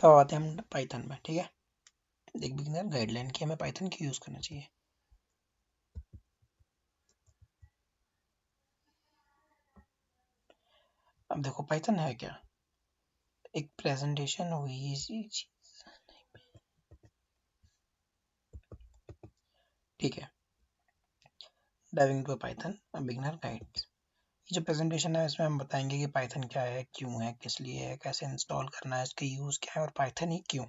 तो आते हैं हम पाइथन में। ठीक है, एक बिगिनर गाइडलाइन की हमें पाइथन क्यों यूज़ करना चाहिए। अब देखो पाइथन है क्या, एक प्रेजेंटेशन हुई चीज। ठीक है, diving to Python beginner guide. ये जो प्रेजेंटेशन है इसमें हम बताएंगे कि पाइथन क्या है, क्यों है, किस लिए है, कैसे इंस्टॉल करना है, इसका यूज़ क्या है और पाइथन ही क्यों।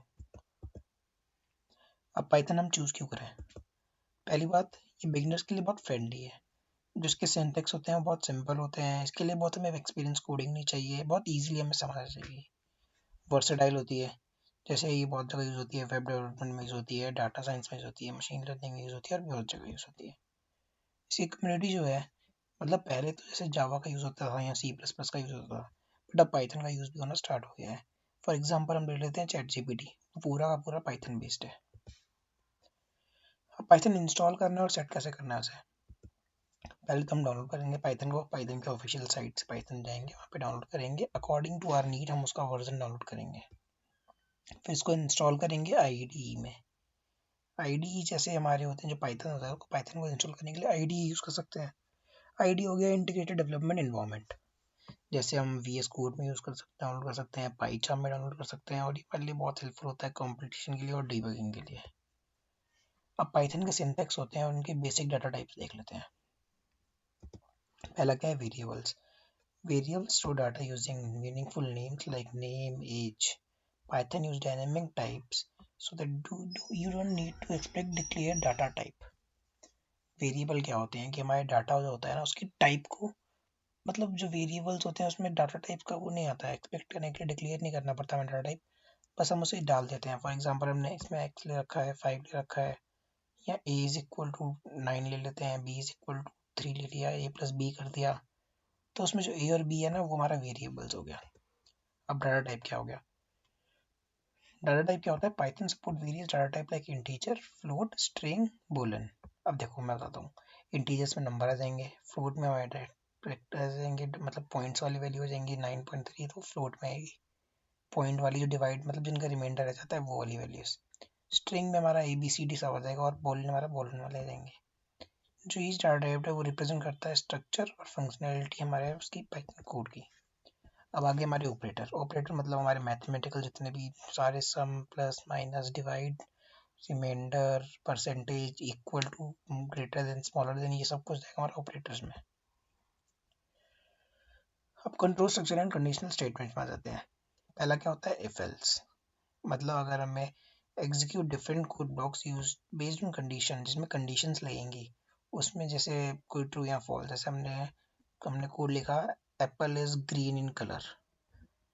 अब पाइथन हम चूज़ क्यों करें। पहली बात, ये बिगिनर्स के लिए बहुत फ्रेंडली है। जो इसके सिंटैक्स होते हैं वो बहुत सिंपल होते हैं। इसके लिए बहुत हमें एक्सपीरियंस कोडिंग नहीं चाहिए, बहुत ईजिली हमें समझना चाहिए। वर्सेटाइल होती है, जैसे ये बहुत जगह यूज़ होती है, वेब डेवलपमेंट में यूज़ होती है, डाटा साइंस में यूज़ होती है, मशीन लर्निंग में यूज़ होती है और बहुत जगह यूज़ होती है। इसकी कम्युनिटी जो है, मतलब पहले तो जैसे जावा का यूज़ होता था या सी प्लस प्लस का यूज़ होता था, बट अब पाइथन का यूज़ भी होना स्टार्ट हो गया है। फॉर एग्जाम्पल हम ले लेते हैं चैट जीपीटी, पूरा का पूरा पाइथन बेस्ड है। अब पाइथन इंस्टॉल करना है और सेट कैसे करना है उसे। पहले तो हम डाउनलोड करेंगे पाइथन को, पाइथन के ऑफिशियल साइट से पाइथन जाएंगे, वहाँ पे डाउनलोड करेंगे, अकॉर्डिंग टू आवर नीड हम उसका वर्जन डाउनलोड करेंगे। फिर इसको इंस्टॉल करेंगे आईडीई में। आईडीई जैसे हमारे होते हैं, जो पाइथन होता है, पाइथन को इंस्टॉल करने के लिए आईडीई यूज़ कर सकते हैं। आईडीई हो गया इंटीग्रेटेड डेवलपमेंट एनवायरनमेंट, जैसे हम वीएस कोड में यूज़ कर सकते हैं, डाउनलोड कर सकते हैं, पाइथन में डाउनलोड कर सकते हैं, और ये पहले बहुत हेल्पफुल होता है कॉम्पिटिशन के लिए और डीबगिंग के लिए। अब पाइथन के सिंटैक्स होते हैं और उनके बेसिक डाटा टाइप्स देख लेते हैं। पहला क्या है, variables. Variables store data using meaningful names like name, age. Python use dynamic types so that you don't need to expect declare data type. Variable क्या होते हैं कि हमारे डाटा जो होता है ना उसकी टाइप को, मतलब जो वेरिएबल्स होते हैं उसमें डाटा टाइप का वो नहीं आता है, एक्सपेक्ट करने के लिए डिक्लेयर नहीं करना पड़ता हमें डाटा टाइप, बस हम उसे डाल देते हैं। फॉर एग्जांपल हमने इसमें एक्स ले रखा है, 5 ले रखा है, या ए इज इक्वल टू 9 ले लेते हैं, बी इज इक्वल टू 3 ले लिया, ए प्लस बी कर दिया, तो उसमें जो ए और बी है ना वो हमारा वेरिएबल्स हो गया। अब डाटा टाइप क्या हो गया, डाटा टाइप क्या होता है, Python support various data type like integer, float, string, Boolean. अब देखो मैं बताता हूँ, इंटीजर्स में नंबर आ जाएंगे, फ्लोट में हमारे कैरेक्टर आ जाएंगे, मतलब पॉइंट्स वाली वैल्यू हो जाएंगी 9.3, तो फ्लोट में आएगी। पॉइंट वाली जो डिवाइड मतलब जिनका रिमाइंडर रह जाता है वो वाली वैल्यूज। स्ट्रिंग में हमारा ए बी सी डी सब आ जाएगा, और बूलियन हमारा बूलियन वाले आ जाएंगे। जो ईच डाटा टाइप है वो रिप्रेजेंट करता है स्ट्रक्चर और फंक्शनैलिटी हमारे उसकी पाइथन कोड की। अब आगे हमारे ऑपरेटर। ऑपरेटर मतलब हमारे मैथमेटिकल जितने भी सारे sum, plus, minus, divide, remainder, percentage, equal to, greater than, smaller than, ये सब कुछ देगा हमारे ऑपरेटर्स में। अब control structure and conditional statement में आ जाते हैं। पहला क्या होता है, इफ एल्स, मतलब अगर हमें execute different code blocks use based on condition, जिसमें कंडीशंस लगेंगी उसमें, जैसे कोई ट्रू या फॉल्स, जैसे हमने कोड लिखा Apple is green in colour,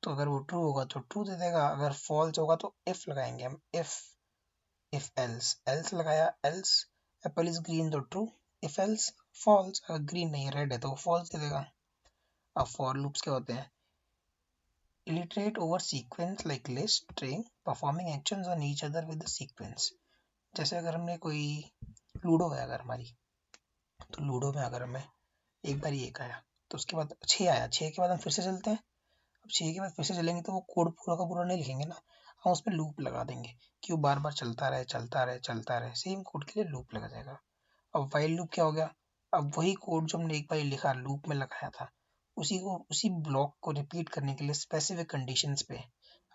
तो अगर वो ट्रू होगा तो ट्रू दे देगा, अगर फॉल्स होगा तो इफ लगाएंगे हम, इफ एल्स, एल्स लगाया, एल्स एप्पल इज ग्रीन तो ट्रू, इफ एल्स फॉल्स, अगर ग्रीन नहीं रेड है तो फॉल्स दे देगा। अब फॉर लूप्स क्या होते हैं, illiterate over sequence like list, string, performing actions on each other with the sequence. जैसे अगर हमने कोई लूडो है अगर हमारी, तो लूडो में अगर हमें एक बार एक आया, तो उसके बाद 6 आया, 6 के बाद हम फिर से चलते हैं। अब 6 के बाद फिर से चलेंगे तो वो कोड पूरा का पूरा नहीं लिखेंगे ना, हम उसमें लूप लगा देंगे कि वो बार बार चलता रहे चलता रहे चलता रहे, सेम कोड के लिए लूप लगा जाएगा। अब वाइल लूप क्या हो गया, अब वही कोड जो हमने एक बार लिखा लूप में लगाया था, उसी को उसी ब्लॉक को रिपीट करने के लिए स्पेसिफिक कंडीशंस पे,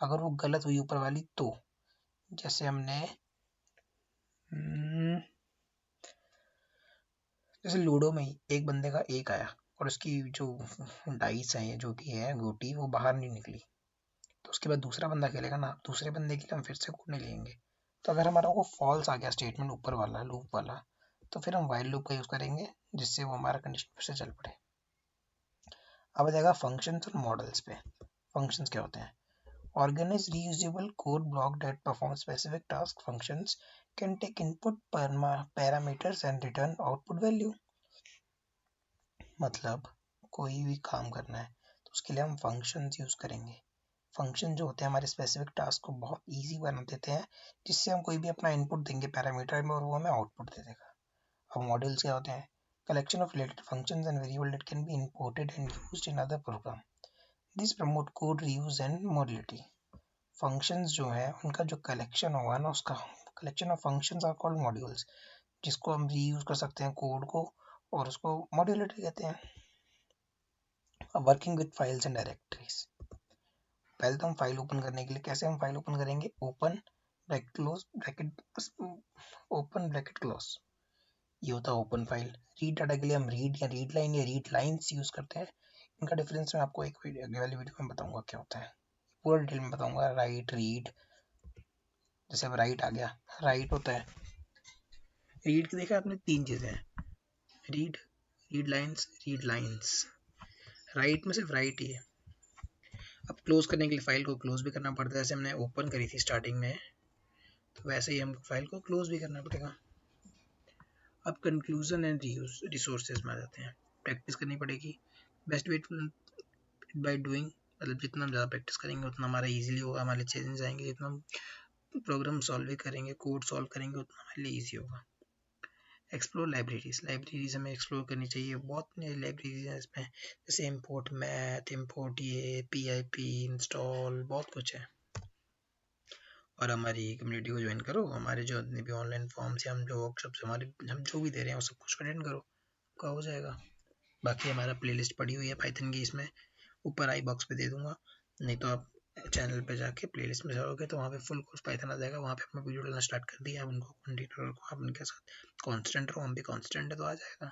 अगर वो गलत हुई ऊपर वाली तो, जैसे हमने जैसे लूडो में ही एक बंदे का एक आया और उसकी जो डाइस है, जो भी है गोटी, वो बाहर नहीं निकली, तो उसके बाद दूसरा बंदा खेलेगा ना, दूसरे बंदे के लिए हम फिर से कोड नहीं लेंगे। तो अगर हमारा वो फॉल्स आ गया स्टेटमेंट ऊपर वाला लूप वाला, तो फिर हम वाइल लूप का यूज़ करेंगे जिससे वो हमारा कंडीशन फिर से चल पड़े। अब आ जाएगा फंक्शंस और मॉडल्स पे। फंक्शंस क्या होते हैं, organize reusable code block that perform specific task. Functions can take input parameters and return output value। मतलब कोई भी काम करना है तो उसके लिए हम फंक्शंस यूज़ करेंगे। फंक्शन जो होते हैं हमारे स्पेसिफिक टास्क को बहुत इजी बना देते हैं, जिससे हम कोई भी अपना इनपुट देंगे पैरामीटर में और वो हमें आउटपुट दे देगा। अब मॉड्यूल्स क्या होते हैं, collection of related functions and variable that can be imported and used in other program. This promote code reuse and modularity. Functions जो है उनका जो कलेक्शन होगा ना, उसका collection of functions are called modules, जिसको हम रीयूज कर सकते हैं कोड को, और उसको मॉड्यूलरिटी कहते हैं। Working with files and directories, पहले तो हम फाइल ओपन करने के लिए कैसे हम फाइल ओपन करेंगे, open bracket close bracket, open bracket close, ये होता है ओपन फाइल। रीड डाटा के लिए हम रीड या रीड लाइन या रीड लाइन्स यूज करते हैं। इनका डिफरेंस मैं आपको एक अगले वाली वीडियो में बताऊंगा क्या होता है, पूरा डिटेल में बताऊंगा। राइट, रीड, जैसे अब राइट आ गया, राइट होता है, रीड के देखा आपने तीन चीजें हैं, रीड, रीड लाइन्स, राइट में सिर्फ राइट ही है। अब क्लोज करने के लिए फाइल को क्लोज भी करना पड़ता है, जैसे हमने ओपन करी थी स्टार्टिंग में, तो वैसे ही हमको फाइल को क्लोज भी करना पड़ेगा। अब कंक्लूजन एंड रिसोर्सेज में आ जाते हैं। प्रैक्टिस करनी पड़ेगी, बेस्ट वे बाय डूइंग, मतलब जितना हम ज़्यादा प्रैक्टिस करेंगे उतना हमारा इजीली होगा, हमारे चैलेंज आएंगे, जितना हम प्रोग्राम सॉल्व भी करेंगे, कोड सॉल्व करेंगे, उतना हमारे लिए ईजी होगा। एक्सप्लोर लाइब्रेरीज, लाइब्रेरीज हमें एक्सप्लोर करनी चाहिए, बहुत नई लाइब्रेरीज हैं इसमें, जैसे इम्पोर्ट मैथ, इम्पोर्ट ये PIP, इंस्टॉल, बहुत कुछ है। और हमारी कम्युनिटी को ज्वाइन करो, हमारे जो जितने भी ऑनलाइन फॉर्म्स या हम जो वर्कशॉप्स हमारे हम जो भी दे रहे हैं वो सब कुछ अटेंड करो, आपका हो जाएगा। बाकी हमारा प्लेलिस्ट पड़ी हुई है पाइथन की, इसमें ऊपर आई बॉक्स पे दे दूंगा, नहीं तो आप चैनल पे जाके प्लेलिस्ट में जाओगे तो वहाँ पे फुल कोर्स पाइथन आ जाएगा, वहाँ पे हमने वीडियो डालना स्टार्ट कर दिया। आप उनको कंटेंट को आप उनके साथ कांस्टेंट रहो, हम भी कांस्टेंट है तो आ जाएगा।